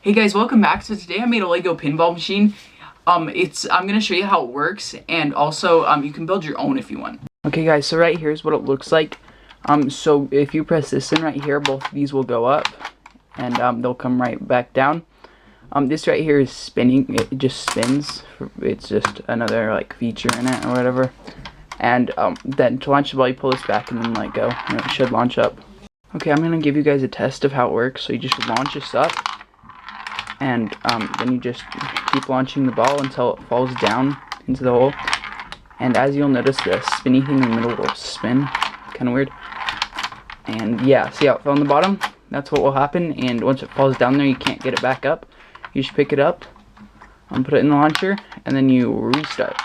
Hey guys, welcome back. So today I made a Lego pinball machine. I'm gonna show you how it works, and also you can build your own if you want. Okay guys, so right here's what it looks like. So if you press this in right here, both of these will go up, and they'll come right back down. This right here is spinning. It just spins. It's just another like feature in it or whatever. And then to launch the ball, you pull this back and then let go, and it should launch up. Okay, I'm gonna give you guys a test of how it works. So you just launch this up. And then you just keep launching the ball until it falls down into the hole. And as you'll notice, the spinny thing in the middle will spin. Kind of weird. And yeah, see how it fell on the bottom? That's what will happen. And once it falls down there, you can't get it back up. You just pick it up, put it in the launcher, and then you restart.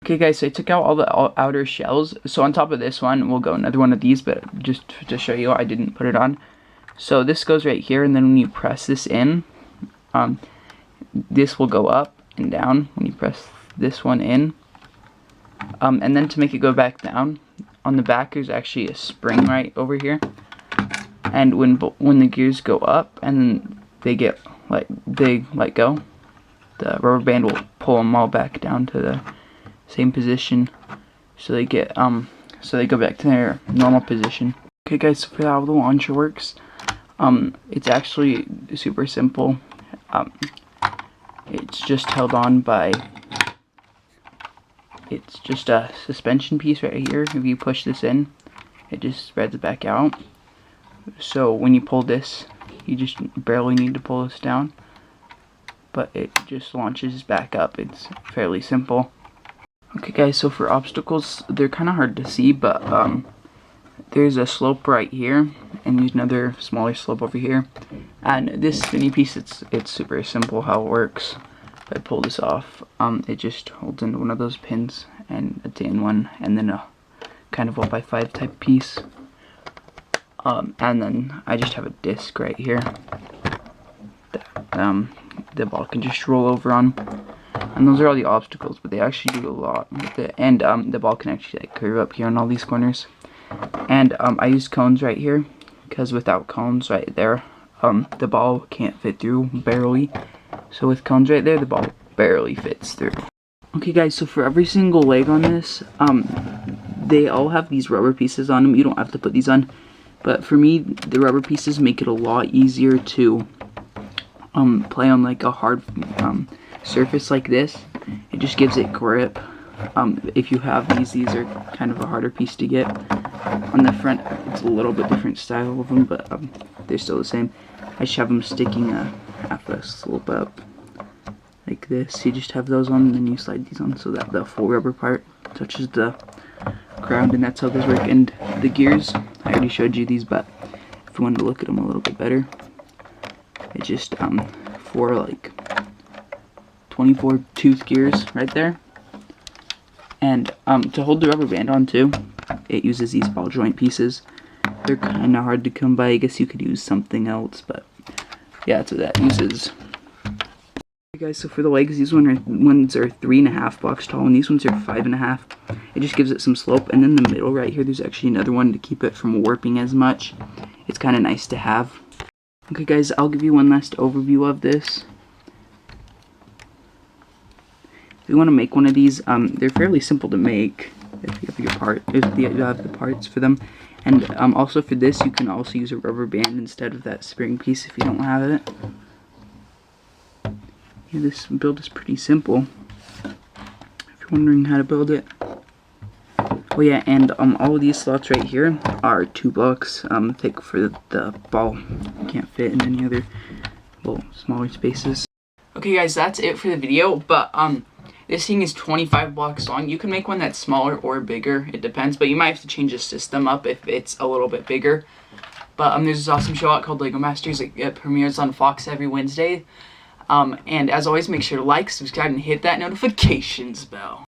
Okay guys, so I took out all the outer shells. So on top of this one, we'll go another one of these, but just to show you, I didn't put it on. So this goes right here, and then when you press this in, this will go up and down when you press this one in. And then to make it go back down, on the back there's actually a spring right over here. And when the gears go up and then they let go, the rubber band will pull them all back down to the same position, so they go back to their normal position. Okay guys, so for how the launcher works, it's actually super simple. It's just held on by, it's just a suspension piece right here. If you push this in, it just spreads back out. So when you pull this, you just barely need to pull this down, but it just launches back up. It's fairly simple. Okay guys, so for obstacles, they're kind of hard to see, but there's a slope right here, and there's another smaller slope over here. And this spinny piece, it's super simple how it works. If I pull this off, it just holds into one of those pins, and it's in one, and then a kind of 1x5 type piece. And then I just have a disc right here that the ball can just roll over on. And those are all the obstacles, but they actually do a lot with it. And the ball can actually like curve up here on all these corners. And I used cones right here, because without cones right there, the ball can't fit through, barely. So with cones right there, the ball barely fits through. Okay guys, so for every single leg on this, they all have these rubber pieces on them. You don't have to put these on. But for me, the rubber pieces make it a lot easier to play on like a hard surface like this. It just gives it grip. If you have these are kind of a harder piece to get. On the front, it's a little bit different style of them, but they're still the same. I just have them sticking half a slope up like this. You just have those on, and then you slide these on so that the full rubber part touches the ground, and that's how those work. And the gears, I already showed you these, but if you wanted to look at them a little bit better, it's just four like 24 tooth gears right there. And to hold the rubber band on too, it uses these ball joint pieces. They're kind of hard to come by. I guess you could use something else, but yeah, that's what that uses. Okay guys, so for the legs, these ones are 3.5 blocks tall, and these ones are 5.5. It just gives it some slope. And in the middle right here, there's actually another one to keep it from warping as much. It's kind of nice to have. Okay guys, I'll give you one last overview of this. If you want to make one of these, they're fairly simple to make if you have the parts for them. And also for this, you can also use a rubber band instead of that spring piece if you don't have it. Yeah, this build is pretty simple, if you're wondering how to build it. Oh yeah, and all of these slots right here are 2 blocks thick for the ball. Can't fit in any other, well, smaller spaces. Okay guys, that's it for the video, but This thing is 25 blocks long. You can make one that's smaller or bigger. It depends, but you might have to change the system up if it's a little bit bigger. But there's this awesome show out called Lego Masters. It premieres on Fox every Wednesday. And as always, make sure to like, subscribe, and hit that notifications bell.